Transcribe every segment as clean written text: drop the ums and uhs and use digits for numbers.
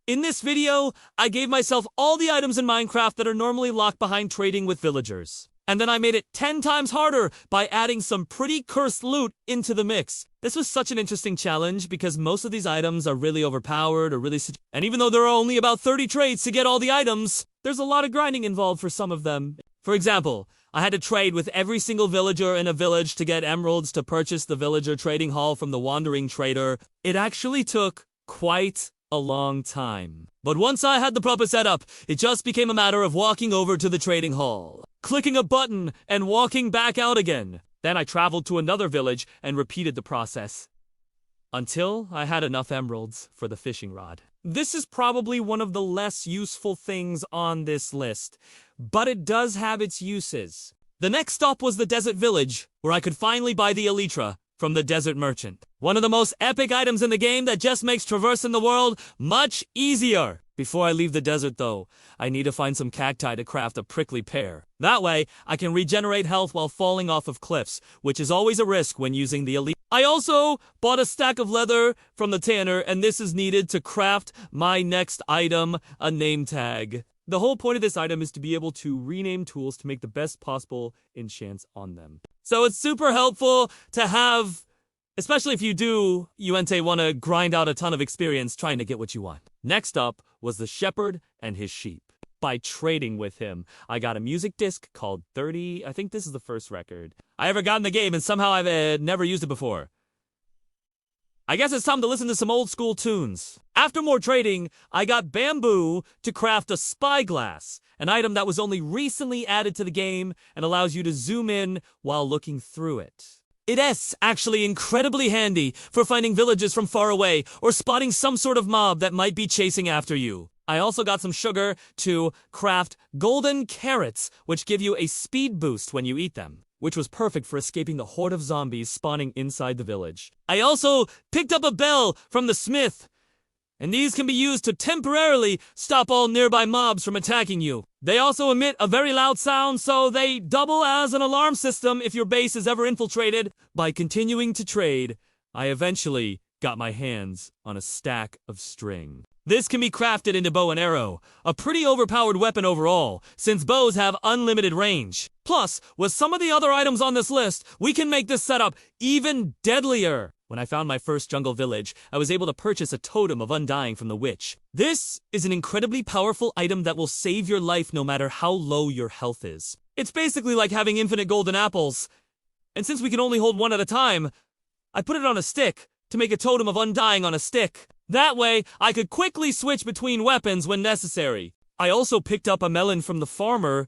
In this video, I gave myself all the items in Minecraft that are normally locked behind trading with villagers. And then I made it 10 times harder by adding some pretty cursed loot into the mix. This was such an interesting challenge because most of these items are really overpowered or really... And even though there are only about 30 trades to get all the items, there's a lot of grinding involved for some of them. For example, I had to trade with every single villager in a village to get emeralds to purchase the villager trading hall from the wandering trader. It actually took quite a long time. But once I had the proper setup, it just became a matter of walking over to the trading hall, clicking a button, and walking back out again. Then I traveled to another village and repeated the process until I had enough emeralds for the fishing rod. This is probably one of the less useful things on this list, but it does have its uses. The next stop was the desert village, where I could finally buy the elytra from the desert merchant. One of the most epic items in the game that just makes traversing the world much easier. Before I leave the desert though, I need to find some cacti to craft a prickly pear. That way, I can regenerate health while falling off of cliffs, which is always a risk when using the elite. I also bought a stack of leather from the tanner, and this is needed to craft my next item, a name tag. The whole point of this item is to be able to rename tools to make the best possible enchants on them. So it's super helpful to have, especially if you want to grind out a ton of experience trying to get what you want. Next up was the shepherd and his sheep. By trading with him, I got a music disc called 30, I think this is the first record I ever got in the game, and somehow I've never used it before. I guess it's time to listen to some old school tunes. After more trading, I got bamboo to craft a spyglass, an item that was only recently added to the game and allows you to zoom in while looking through it. It is actually incredibly handy for finding villages from far away or spotting some sort of mob that might be chasing after you. I also got some sugar to craft golden carrots, which give you a speed boost when you eat them, which was perfect for escaping the horde of zombies spawning inside the village. I also picked up a bell from the smith, and these can be used to temporarily stop all nearby mobs from attacking you. They also emit a very loud sound, so they double as an alarm system if your base is ever infiltrated. By continuing to trade, I eventually got my hands on a stack of string. This can be crafted into bow and arrow, a pretty overpowered weapon overall, since bows have unlimited range. Plus, with some of the other items on this list, we can make this setup even deadlier. When I found my first jungle village, I was able to purchase a totem of undying from the witch. This is an incredibly powerful item that will save your life no matter how low your health is. It's basically like having infinite golden apples. And since we can only hold one at a time, I put it on a stick to make a totem of undying on a stick. That way, I could quickly switch between weapons when necessary. I also picked up a melon from the farmer,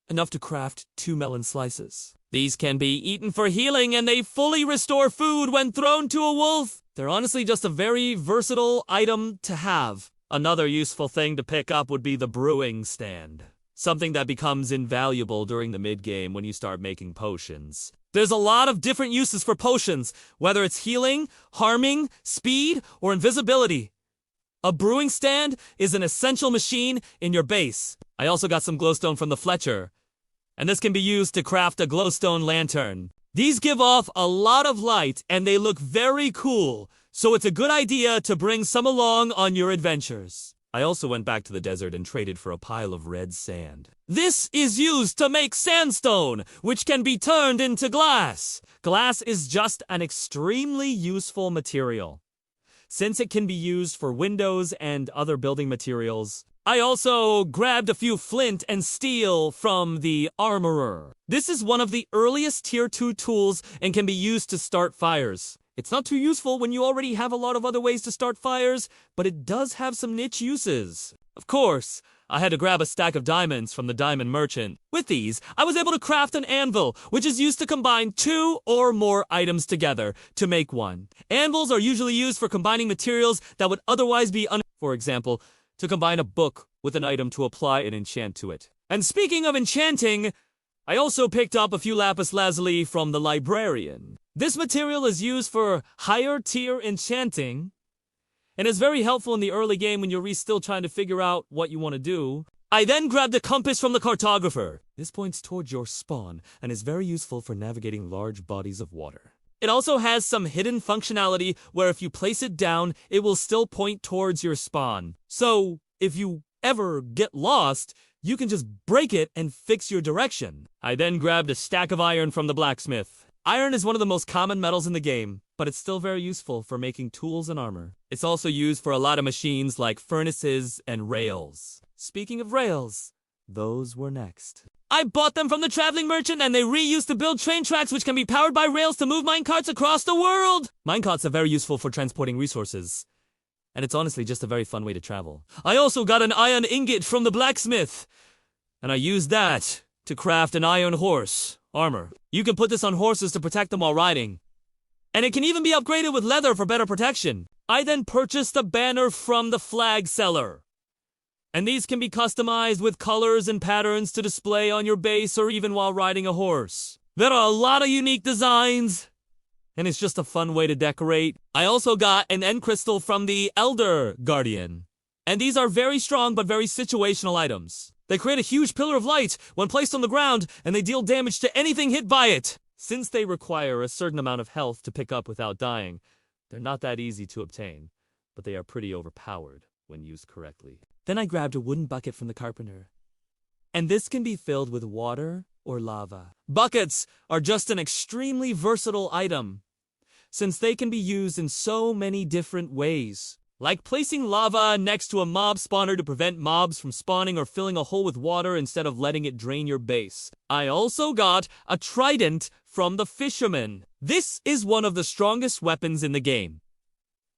enough to craft 2 melon slices. These can be eaten for healing, and they fully restore food when thrown to a wolf. They're honestly just a very versatile item to have. Another useful thing to pick up would be the brewing stand, something that becomes invaluable during the mid-game when you start making potions. There's a lot of different uses for potions, whether it's healing, harming, speed, or invisibility. A brewing stand is an essential machine in your base. I also got some glowstone from the Fletcher, and this can be used to craft a glowstone lantern. These give off a lot of light, and they look very cool, so it's a good idea to bring some along on your adventures. I also went back to the desert and traded for a pile of red sand. This is used to make sandstone, which can be turned into glass. Glass is just an extremely useful material, since it can be used for windows and other building materials. I also grabbed a few flint and steel from the armorer. This is one of the earliest tier 2 tools and can be used to start fires. It's not too useful when you already have a lot of other ways to start fires, but it does have some niche uses. Of course, I had to grab a stack of diamonds from the diamond merchant. With these, I was able to craft an anvil, which is used to combine 2 or more items together to make one. Anvils are usually used for combining materials that would otherwise be for example, to combine a book with an item to apply an enchant to it. And speaking of enchanting, I also picked up a few lapis lazuli from the librarian. This material is used for higher tier enchanting, and is very helpful in the early game when you're still trying to figure out what you want to do. I then grabbed a compass from the cartographer. This points towards your spawn, and is very useful for navigating large bodies of water. It also has some hidden functionality where if you place it down, it will still point towards your spawn. So, if you ever get lost, you can just break it and fix your direction. I then grabbed a stack of iron from the blacksmith. Iron is one of the most common metals in the game, but it's still very useful for making tools and armor. It's also used for a lot of machines like furnaces and rails. Speaking of rails, those were next. I bought them from the traveling merchant and they reused to build train tracks which can be powered by rails to move minecarts across the world! Minecarts are very useful for transporting resources. And it's honestly just a very fun way to travel. I also got an iron ingot from the blacksmith. And I used that to craft an iron horse armor. You can put this on horses to protect them while riding. And it can even be upgraded with leather for better protection. I then purchased a banner from the flag seller. And these can be customized with colors and patterns to display on your base or even while riding a horse. There are a lot of unique designs, and it's just a fun way to decorate. I also got an end crystal from the Elder Guardian. And these are very strong but very situational items. They create a huge pillar of light when placed on the ground, and they deal damage to anything hit by it. Since they require a certain amount of health to pick up without dying, they're not that easy to obtain, but they are pretty overpowered when used correctly. Then I grabbed a wooden bucket from the carpenter. And this can be filled with water or lava. Buckets are just an extremely versatile item, since they can be used in so many different ways. Like placing lava next to a mob spawner to prevent mobs from spawning or filling a hole with water instead of letting it drain your base. I also got a trident from the fisherman. This is one of the strongest weapons in the game,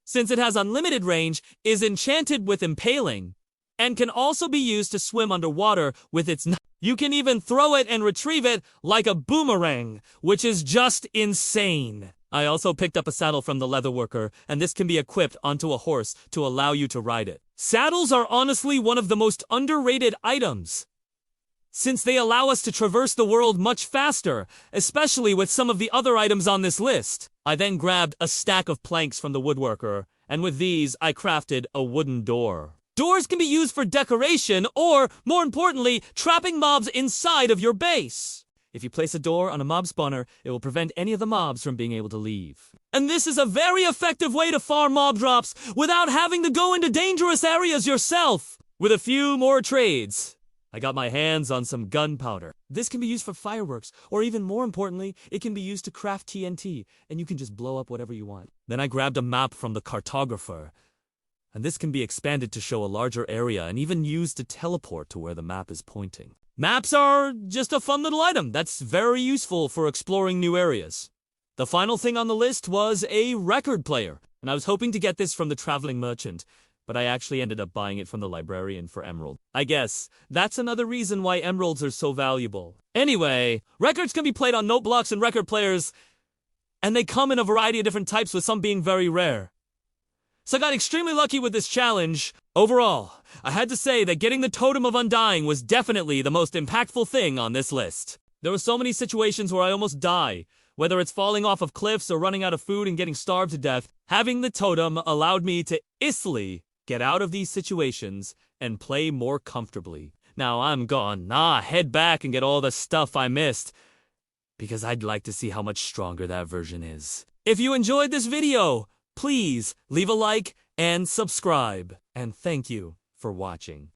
since it has unlimited range, is enchanted with impaling, and can also be used to swim underwater with its You can even throw it and retrieve it like a boomerang, which is just insane. I also picked up a saddle from the leatherworker, and this can be equipped onto a horse to allow you to ride it. Saddles are honestly one of the most underrated items, since they allow us to traverse the world much faster, especially with some of the other items on this list. I then grabbed a stack of planks from the woodworker, and with these I crafted a wooden door. Doors can be used for decoration or, more importantly, trapping mobs inside of your base. If you place a door on a mob spawner, it will prevent any of the mobs from being able to leave. And this is a very effective way to farm mob drops without having to go into dangerous areas yourself. With a few more trades, I got my hands on some gunpowder. This can be used for fireworks, or even more importantly, it can be used to craft TNT, and you can just blow up whatever you want. Then I grabbed a map from the cartographer, and this can be expanded to show a larger area and even used to teleport to where the map is pointing. Maps are just a fun little item that's very useful for exploring new areas. The final thing on the list was a record player, and I was hoping to get this from the traveling merchant, but I actually ended up buying it from the librarian for emerald. I guess that's another reason why emeralds are so valuable. Anyway, records can be played on note blocks and record players, and they come in a variety of different types, with some being very rare. So I got extremely lucky with this challenge. Overall, I had to say that getting the Totem of Undying was definitely the most impactful thing on this list. There were so many situations where I almost die, whether it's falling off of cliffs or running out of food and getting starved to death. Having the totem allowed me to easily get out of these situations and play more comfortably. Now I'm gonna head back and get all the stuff I missed, because I'd like to see how much stronger that version is. If you enjoyed this video, please leave a like and subscribe, and thank you for watching.